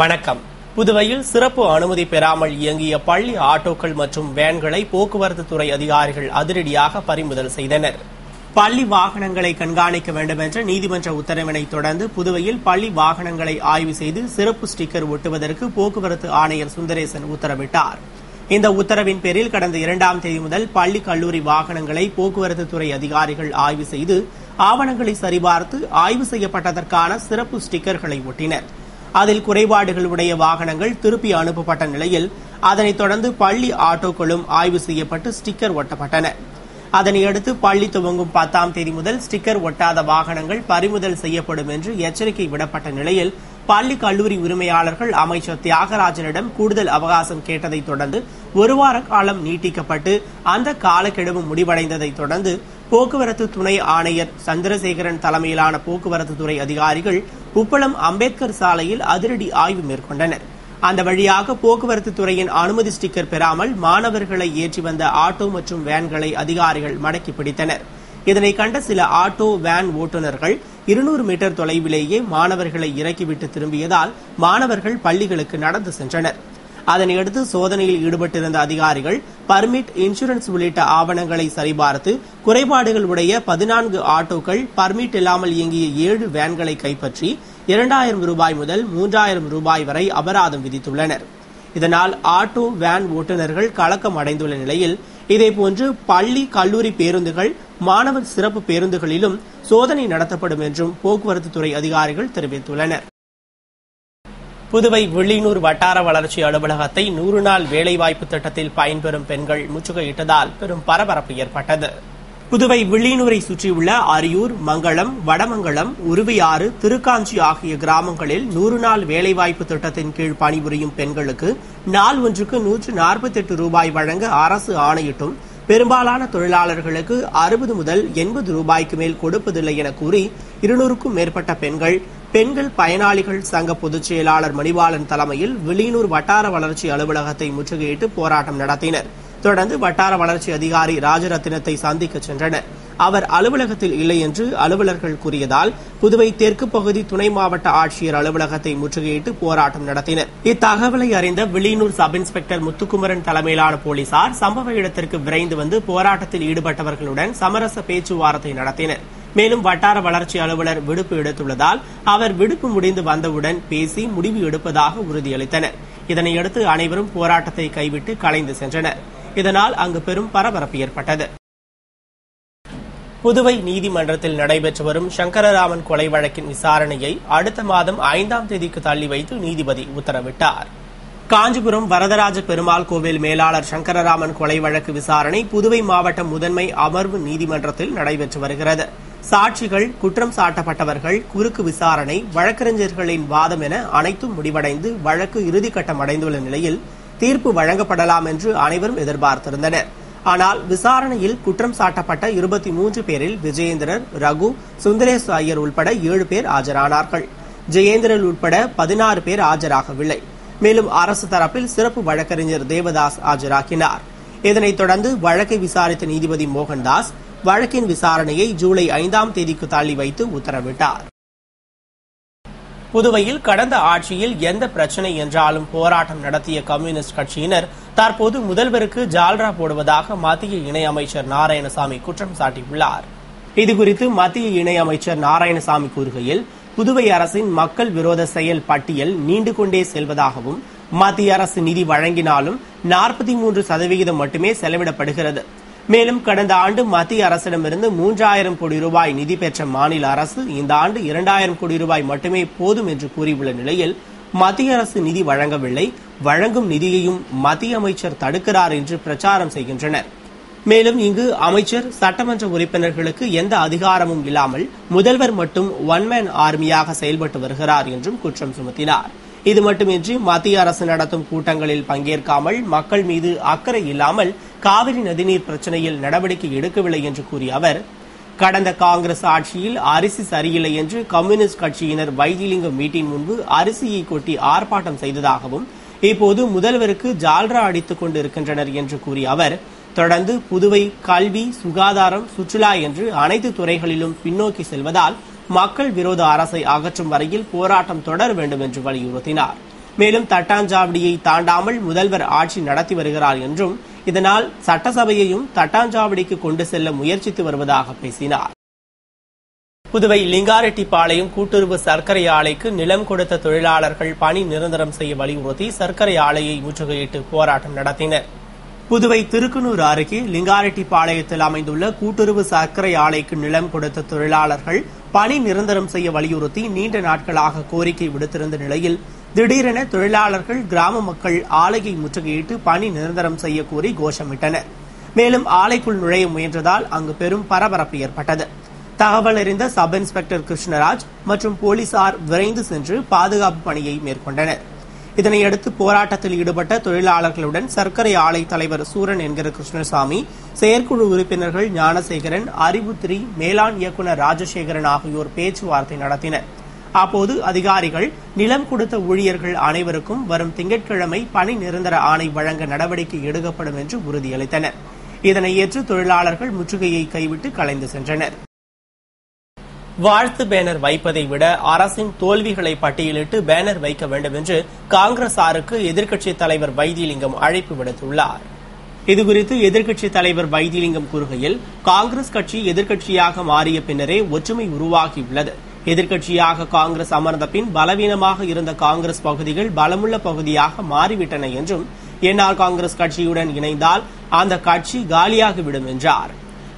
வணக்கம். புதுவையில் சிறப்பு அனுமதி பெறாமல் இயங்கிய பள்ளி ஆட்டோக்கள் மற்றும் வேன்களை போக்குவரத்து துறை அதிகாரிகள் அதிரடியாக பறிமுதல் செய்தனர். பள்ளி வாகனங்களை கண்காணிக்க வேண்டும் என்ற நீதிமன்ற உத்தரவினை தொடர்ந்து புதுவையில் பள்ளி வாகனங்களை ஆய்வு செய்து சிறப்பு ஸ்டிக்கர் ஒட்டுவதற்கு போக்குவரத்து ஆணையர் சுந்தரேசன் உத்தரவிட்டார். இந்த உத்தரவின் பேரில் கடந்த 2ஆம் தேதி முதல் பள்ளி கல்லூரி வாகனங்களை போக்குவரத்து துறை அதிகாரிகள் ஆய்வு செய்து ஆவணங்களை சரிபார்த்து ஆய்வு செய்யப்பட்டதற்கான சிறப்பு ஸ்டிக்கர்களை ஒட்டினர். அதில் குறைபாடுகள் உடைய வாகனங்கள் திருப்பி அனுப்பப்பட்ட நிலையில் அதனைத் தொடர்ந்து பள்ளி ஆட்டோக்களும் ஆய்வு செய்யப்பட்டு ஸ்டிக்கர் ஒட்டப்பட்டன. அதனையடுத்து பள்ளி துவங்கும் 10ஆம் தேதி முதல் ஸ்டிக்கர் ஒட்டாத வாகனங்கள் பறிமுதல் செய்யப்படும் என்று எச்சரிக்கை விடப்பட்ட நிலையில் பள்ளி கல்லூரி உரிமையாளர்கள் அமைச்சர் தியாகராஜனிடம் கூடுதல் அவகாசம் கேட்டதைத் தொடர்ந்து ஒரு வார காலம் நீட்டிக்கப்பட்டு அந்த காலக்கெடுவும் முடிவடைந்ததை தொடர்ந்து போக்குவரத்து துணை ஆணையர் சந்திரசேகரன் தலைமையிலான போக்குவரத்து துறை அதிகாரிகள் உப்பளம் அம்பேத்கர் சாலையில் அதிரடி ஆய்வு மேற்கொண்டனர். அந்த வழியாக போக்குவரத்து துறையின் அனுமதி ஸ்டிக்கர் பெறாமல் மாணவர்களை ஏற்றி வந்த ஆட்டோ மற்றும் வேன்களை அதிகாரிகள் மடக்கி பிடித்தனர். இதனை கண்ட சில ஆட்டோ வேன் ஓட்டுநர்கள் 200 மீட்டர் தொலைவிலேயே மாணவர்களை இறக்கிவிட்டு திரும்பியதால் மாணவர்கள் பள்ளிகளுக்கு நடந்து சென்றனர். அதனையடுத்து சோதனையில் ஈடுபட்டிருந்த அதிகாரிகள் பர்மிட், இன்சூரன்ஸ் உள்ளிட்ட ஆவணங்களை சரிபார்த்து குறைபாடுகள் உடைய 14 ஆட்டோக்கள், பர்மிட் இல்லாமல் இயங்கிய 7 வேன்களை கைப்பற்றி 2000 ரூபாய் முதல் 3000 ரூபாய் வரை அபராதம் விதித்துள்ளனர். இதனால் ஆட்டோ வேன் ஓட்டுநர்கள் கலக்கம் அடைந்துள்ள நிலையில் இதேபோன்று பள்ளி கல்லூரி பேருந்துகள், மாணவர் சிறப்பு பேருந்துகளிலும் சோதனை நடத்தப்படும் என்றும் போக்குவரத்து துறை அதிகாரிகள் தெரிவித்துள்ளனர். புதுவை வில்லியனூர் வட்டார வளர்ச்சி அலுவலகத்தை 100 நாள் வேலைவாய்ப்பு திட்டத்தில் பயன்பெறும் பெண்கள் முற்றுகையிட்டதால் பெரும் பரபரப்பு ஏற்பட்டது. புதுவை வில்லியனூரை சுற்றியுள்ள அரியூர், மங்களம், வடமங்கலம், உருவையாறு, திருக்காஞ்சி ஆகிய கிராமங்களில் 100 நாள் வேலைவாய்ப்பு திட்டத்தின் கீழ் பணிபுரியும் பெண்களுக்கு நாள் ஒன்றுக்கு 148 ரூபாய் வழங்க அரசு ஆணையிட்டும் பெரும்பாலான தொழிலாளர்களுக்கு 60 முதல் 80 ரூபாய்க்கு மேல் கொடுப்பதில்லை என கூறி 200க்கும் மேற்பட்ட பெண்கள் பயனாளிகள் சங்க பொதுச் செயலாளர் மணிவாளன் தலைமையில் வில்லியனூர் வட்டார வளர்ச்சி அலுவலகத்தை முற்றுகையிட்டு போராட்டம் நடத்தினர். தொடர்ந்து வட்டார வளர்ச்சி அதிகாரி ராஜரத்தினத்தை சந்திக்க சென்றனர். அவர் அலுவலகத்தில் இல்லை என்று அலுவலர்கள் கூறியதால் புதுவை தெற்கு பகுதி துணை மாவட்ட ஆட்சியர் அலுவலகத்தை முற்றுகையிட்டு போராட்டம் நடத்தினர். இத்தகவலை அறிந்த வில்லியனூர் சப் இன்ஸ்பெக்டர் முத்துக்குமரன் தலைமையிலான போலீசார் சம்பவ இடத்திற்கு விரைந்து வந்து போராட்டத்தில் ஈடுபட்டவர்களுடன் சமரச பேச்சுவார்த்தை நடத்தினர். மேலும் வட்டார வளர்ச்சி அலுவலர் விடுப்பு எடுத்துள்ளதால் அவர் விடுப்பு முடிந்து வந்தவுடன் பேசி முடிவு எடுப்பதாக உறுதியளித்தனர். இதனையடுத்து அனைவரும் போராட்டத்தை கைவிட்டு கலைந்து சென்றனர். இதனால் அங்கு பெரும் பரபரப்பு ஏற்பட்டது. புதுவை நீதிமன்றத்தில் நடைபெற்று வரும் சங்கரராமன் கொலை வழக்கின் விசாரணையை அடுத்த மாதம் 5ஆம் தேதிக்கு தள்ளி வைத்து நீதிபதி உத்தரவிட்டார். காஞ்சிபுரம் வரதராஜ பெருமாள் கோவில் மேலாளர் சங்கரராமன் கொலை வழக்கு விசாரணை புதுவை மாவட்ட முதன்மை அமர்வு நீதிமன்றத்தில் நடைபெற்று வருகிறது. சாட்சிகள், குற்றம் சாட்டப்பட்டவர்கள், குறுக்கு விசாரணை, வழக்கறிஞர்களின் வாதம் என அனைத்தும் முடிவடைந்து வழக்கு இறுதிக்கட்டம் அடைந்துள்ள நிலையில் தீர்ப்பு வழங்கப்படலாம் என்று அனைவரும் எதிர்பார்த்திருந்தனர். ஆனால் விசாரணையில் குற்றம் சாட்டப்பட்ட 23 பேரில் விஜயேந்திரர், ரகு, சுந்தரேஷ் ஐயர் உட்பட 7 பேர் ஆஜரானார்கள். ஜெயேந்திரன் உட்பட 16 பேர் ஆஜராகவில்லை. மேலும் அரசு தரப்பில் சிறப்பு வழக்கறிஞர் தேவதாஸ் ஆஜராகினார். இதனைத் தொடர்ந்து வழக்கை விசாரித்த நீதிபதி மோகன்தாஸ் வழக்கின் விசாரணையை ஜூலை 5ஆம் தேதிக்கு தள்ளி வைத்து உத்தரவிட்டார். புதுவையில் கடந்த ஆட்சியில் எந்த பிரச்சினை என்றாலும் போராட்டம் நடத்திய கம்யூனிஸ்ட் கட்சியினர் தற்போது முதல்வருக்கு ஜால்ரா போடுவதாக மத்திய இணையமைச்சர் நாராயணசாமி குற்றம் சாட்டியுள்ளார். இதுகுறித்து மத்திய இணையமைச்சர் நாராயணசாமி கூறுகையில், புதுவை அரசின் மக்கள் விரோத செயல் பட்டியல் நீண்டு கொண்டே செல்வதாகவும் மத்திய அரசு நிதி வழங்கினாலும் 43% மட்டுமே செலவிடப்படுகிறது. மேலும் கடந்த ஆண்டு மத்திய அரசிடமிருந்து 3000 கோடி ரூபாய் நிதி பெற்ற மாநில அரசு இந்த ஆண்டு 2000 கோடி ரூபாய் மட்டுமே போதும் என்று கூறியுள்ள நிலையில் மத்திய அரசு நிதி வழங்கவில்லை, வழங்கும் நிதியையும் மத்திய அமைச்சர் தடுக்கிறார் என்று பிரச்சாரம் செய்கின்றனர். மேலும் இங்கு அமைச்சர், சட்டமன்ற உறுப்பினர்களுக்கு எந்த அதிகாரமும் இல்லாமல் முதல்வர் மட்டும் ஒன்மேன் ஆர்மியாக செயல்பட்டு வருகிறார் என்றும் குற்றம் சுமத்தினார். இது மட்டுமின்றி மத்திய அரசு நடத்தும் கூட்டங்களில் பங்கேற்காமல் மக்கள் மீது அக்கறை இல்லாமல் காவிரி நதிநீர் பிரச்சினையில் நடவடிக்கை எடுக்கவில்லை என்று கூறிய அவர், கடந்த காங்கிரஸ் ஆட்சியில் அரிசி சரியில்லை என்று கம்யூனிஸ்ட் கட்சியினர் வைத்திலிங்கம் வீட்டின் முன்பு அரிசியை கொட்டி ஆர்ப்பாட்டம் செய்ததாகவும் இப்போது முதல்வருக்கு ஜால்ரா அடித்துக் கொண்டு இருக்கின்றனர் என்று கூறிய அவர், தொடர்ந்து புதுவை கல்வி, சுகாதாரம், சுற்றுலா என்று அனைத்து துறைகளிலும் பின்னோக்கி செல்வதால் மக்கள் விரோத அரசை அகற்றும் வரையில் போராட்டம் தொடர வேண்டும் என்று வலியுறுத்தினார். மேலும் தட்டாஞ்சாவடியை தாண்டாமல் முதல்வர் ஆட்சி நடத்தி வருகிறார் என்றும் இதனால் சட்டசபையையும் தட்டாஞ்சாவடிக்கு கொண்டு செல்ல முயற்சித்து வருவதாக பேசினார். புதுவை லிங்காரெட்டிப்பாளையம் கூட்டுறவு சர்க்கரை ஆலைக்கு நிலம் கொடுத்த தொழிலாளர்கள் பணி நிரந்தரம் செய்ய வலியுறுத்தி சர்க்கரை ஆலையை முற்றுகையிட்டு போராட்டம் நடத்தினர். புதுவை திருக்குனூர் அருகே லிங்காரெட்டிப்பாளையத்தில் அமைந்துள்ள கூட்டுறவு சர்க்கரை ஆலைக்கு நிலம் கொடுத்த தொழிலாளர்கள் பணி நிரந்தரம் செய்ய வலியுறுத்தி நீண்ட நாட்களாக கோரிக்கை விடுத்திருந்த நிலையில் திடீரென தொழிலாளர்கள் கிராம மக்கள் ஆலையை முற்றுகையிட்டு பணி நிரந்தரம் செய்ய கோரி கோஷமிட்டனர். மேலும் ஆலைக்குள் நுழைய முயன்றதால் அங்கு பெரும் பரபரப்பு ஏற்பட்டது. தகவல் அறிந்த சப் இன்ஸ்பெக்டர் கிருஷ்ணராஜ் மற்றும் போலீசார் விரைந்து சென்று பாதுகாப்பு பணியை மேற்கொண்டனர். இதனையடுத்து போராட்டத்தில் ஈடுபட்ட தொழிலாளர்களுடன் சர்க்கரை ஆலை தலைவர் சூரன் என்கிற கிருஷ்ணசாமி, செயற்குழு உறுப்பினர்கள் ஞானசேகரன், அறிவுத்திரி, மேலாண் இயக்குநர் ராஜசேகரன் ஆகியோர் பேச்சுவார்த்தை நடத்தினர். அப்போது அதிகாரிகள் நிலம் கொடுத்த ஊழியர்கள் அனைவருக்கும் வரும் திங்கட்கிழமை பணி நிரந்தர ஆணை வழங்க நடவடிக்கை எடுக்கப்படும் என்று உறுதியளித்தனர். இதனை ஏற்று தொழிலாளர்கள் முற்றுகையை கைவிட்டு கலைந்து சென்றனர். வாழ்த்து பேனர் வைப்பதை விட அரசின் தோல்விகளை பட்டியலிட்டு பேனர் வைக்க வேண்டும் என்று காங்கிரசாருக்கு எதிர்க்கட்சித் தலைவர் வைத்திலிங்கம் அழைப்பு விடுத்துள்ளார். இதுகுறித்து எதிர்க்கட்சித் தலைவர் வைத்திலிங்கம் கூறுகையில், காங்கிரஸ் கட்சி எதிர்க்கட்சியாக மாறிய பின்னரே ஒற்றுமை உருவாகியுள்ளது. எதிர்க்கட்சியாக காங்கிரஸ் அமர்ந்த பின் பலவீனமாக இருந்த காங்கிரஸ் பகுதிகள் பலமுள்ள பகுதியாக மாறிவிட்டன என்றும், என்ஆர் காங்கிரஸ் கட்சியுடன் இணைந்தால் அந்த கட்சி காலியாகிவிடும் என்றார்.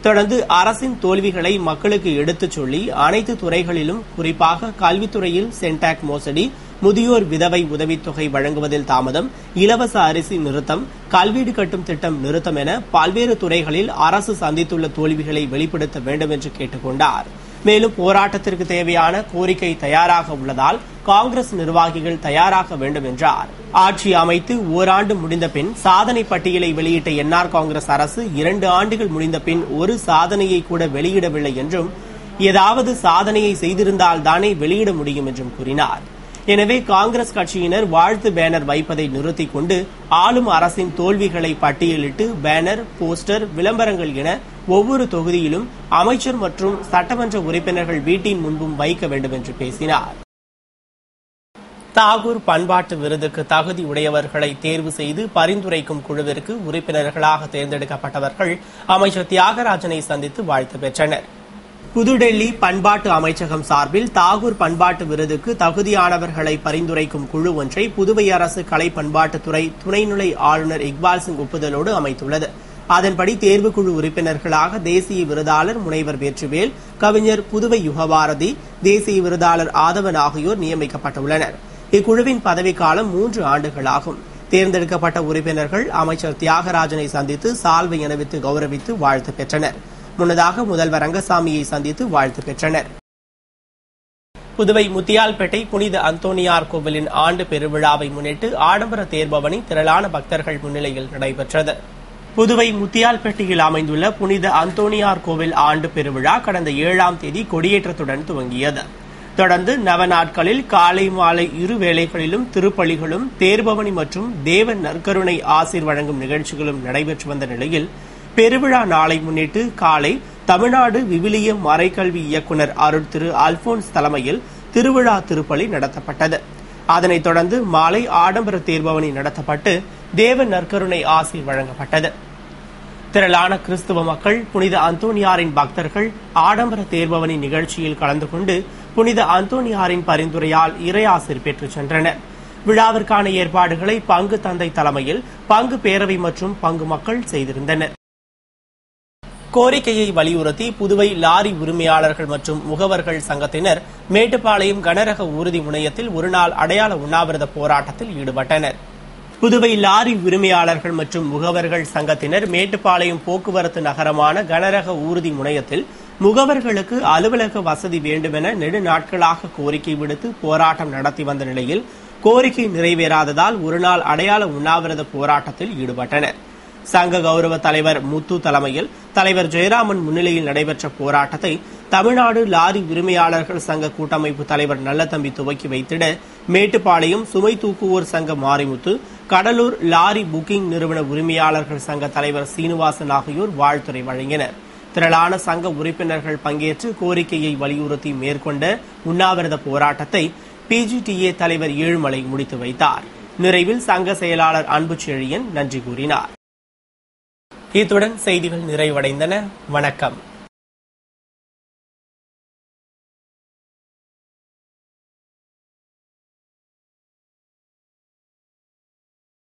தொடர்ந்து அரசின் தோல்விகளை மக்களுக்கு எடுத்துச் சொல்லி அனைத்து துறைகளிலும் குறிப்பாக கல்வித்துறையில் சென்டாக் மோசடி, முதியோர் விதவை உதவித்தொகை வழங்குவதில் தாமதம், இலவச அரிசி நிறுத்தம், கல்வீடு கட்டும் திட்டம் நிறுத்தம் என பல்வேறு துறைகளில் அரசு சந்தித்துள்ள தோல்விகளை வெளிப்படுத்த வேண்டும் என்று கேட்டுக் கொண்டார். மேலும் போராட்டத்திற்கு தேவையான கோரிக்கை தயாராக உள்ளதால் காங்கிரஸ் நிர்வாகிகள் தயாராக வேண்டும் என்றார். ஆட்சி அமைத்து ஓராண்டு முடிந்த பின் சாதனை பட்டியலை வெளியிட்ட என்ஆர் காங்கிரஸ் அரசு 2 ஆண்டுகள் முடிந்த பின் ஒரு சாதனையை கூட வெளியிடவில்லை என்றும், ஏதாவது சாதனையை செய்திருந்தால் தானே வெளியிட முடியும் என்றும் கூறினார். எனவே காங்கிரஸ் கட்சியினர் வாழ்த்து பேனர் வைப்பதை நிறுத்திக் கொண்டு ஆளும் அரசின் தோல்விகளை பட்டியலிட்டு பேனர், போஸ்டர், விளம்பரங்கள் என ஒவ்வொரு தொகுதியிலும் அமைச்சர் மற்றும் சட்டமன்ற உறுப்பினர்கள் வீட்டின் முன்பும் வைக்க வேண்டும் என்று பேசினார். தாகூர் பண்பாட்டு விருதுக்கு தகுதி உடையவர்களை தேர்வு செய்து பரிந்துரைக்கும் குழுவிற்கு உறுப்பினர்களாக தேர்ந்தெடுக்கப்பட்டவர்கள் அமைச்சர் தியாகராஜனை சந்தித்து வாழ்த்து பெற்றனர். புதுடெல்லி பண்பாட்டு அமைச்சகம் சார்பில் தாகூர் பண்பாட்டு விருதுக்கு தகுதியானவர்களை பரிந்துரைக்கும் குழு ஒன்றை புதுவை அரசு கலை பண்பாட்டுத்துறை துணைநிலை ஆளுநர் இக்பால் சிங் ஒப்புதலோடு அமைத்துள்ளது. அதன்படி தேர்வுக்குழு உறுப்பினர்களாக தேசிய விருதாளர் முனைவர் வேற்றுவேல், கவிஞர் புதுவை யுகபாரதி, தேசிய விருதாளர் ஆதவன் ஆகியோர் நியமிக்கப்பட்டுள்ளனர். இக்குழுவின் பதவிக்காலம் 3 ஆண்டுகளாகும். தேர்ந்தெடுக்கப்பட்ட உறுப்பினர்கள் அமைச்சர் தியாகராஜனை சந்தித்து சால்வை அணிவித்து கௌரவித்து வாழ்த்து பெற்றனர். முன்னதாக முதல்வர் ரங்கசாமியை சந்தித்து வாழ்த்து பெற்றனர். புதுவை முத்தியால்பேட்டை புனித அந்தோணியார் கோவிலின் ஆண்டு பெருவிழாவை முன்னிட்டு ஆடம்பர தேர்பவனி திரளான பக்தர்கள் முன்னிலையில் நடைபெற்றது. புதுவை முத்தியால்பேட்டையில் அமைந்துள்ள புனித அந்தோணியார் கோவில் ஆண்டு பெருவிழா கடந்த 7ஆம் தேதி கொடியேற்றத்துடன் துவங்கியது. தொடர்ந்து நவநாட்களில் காலை மாலை 2 வேளைகளிலும் திருப்பலிகளும் தேர்பவனி மற்றும் தேவ நற்கருணை ஆசீர் வழங்கும் நிகழ்ச்சிகளும் நடைபெற்று வந்த நிலையில் பெருவிழா நாளை முன்னிட்டு காலை தமிழ்நாடு விவிலிய மறைக்கல்வி இயக்குநர் அருள் திரு அல்போன்ஸ் தலைமையில் திருவிழா திருப்பலி நடத்தப்பட்டது. அதனைத் தொடர்ந்து மாலை ஆடம்பர தேர்பவனி நடத்தப்பட்டு தேவ நற்கருணை ஆசீர் வழங்கப்பட்டது. திரளான கிறிஸ்துவ மக்கள் புனித அந்தோணியாரின் பக்தர்கள் ஆடம்பர தேர்பவனி நிகழ்ச்சியில் கலந்து கொண்டு புனித அந்தோணியாரின் பரிந்துரையால் இறையாசீர் பெற்றுச் சென்றனர். விழாவிற்கான ஏற்பாடுகளை பங்கு தந்தை தலைமையில் பங்கு பேரவை மற்றும் பங்கு மக்கள் செய்திருந்தனர். கோரிக்கையை வலியுறுத்தி புதுவை லாரி உரிமையாளர்கள் மற்றும் முகவர்கள் சங்கத்தினர் மேட்டுப்பாளையம் கனரக ஊர்தி முனையத்தில் ஒருநாள் அடையாள உண்ணாவிரத போராட்டத்தில் ஈடுபட்டனர். புதுவை லாரி உரிமையாளர்கள் மற்றும் முகவர்கள் சங்கத்தினர் மேட்டுப்பாளையம் போக்குவரத்து நகரமான கனரக ஊர்தி முனையத்தில் முகவர்களுக்கு அலுவலக வசதி வேண்டுமென நெடுநாட்களாக கோரிக்கை விடுத்து போராட்டம் நடத்தி வந்த நிலையில் கோரிக்கை நிறைவேறாததால் ஒருநாள் அடையாள உண்ணாவிரத போராட்டத்தில் ஈடுபட்டனர். சங்க கௌரவ தலைவர் முத்து தலைமையில் தலைவர் ஜெயராமன் முன்னிலையில் நடைபெற்ற போராட்டத்தை தமிழ்நாடு லாரி உரிமையாளர்கள் சங்க கூட்டமைப்பு தலைவர் நல்லதம்பி துவக்கி வைத்திட மேட்டுப்பாளையம் சுமை தூக்குவோர் சங்க மாரிமுத்து, கடலூர் லாரி புக்கிங் நிறுவன உரிமையாளர்கள் சங்க தலைவர் சீனிவாசன் ஆகியோர் வாழ்த்துரை வழங்கினர். திரளான சங்க உறுப்பினர்கள் பங்கேற்று கோரிக்கையை வலியுறுத்தி மேற்கொண்ட உண்ணாவிரத போராட்டத்தை PGTA தலைவர் ஏழுமலை முடித்து வைத்தார். நிறைவில் சங்க செயலாளர் அன்புச்செழியன் நன்றி கூறினார். இத்துடன் செய்திகள் நிறைவடைந்தன. வணக்கம்.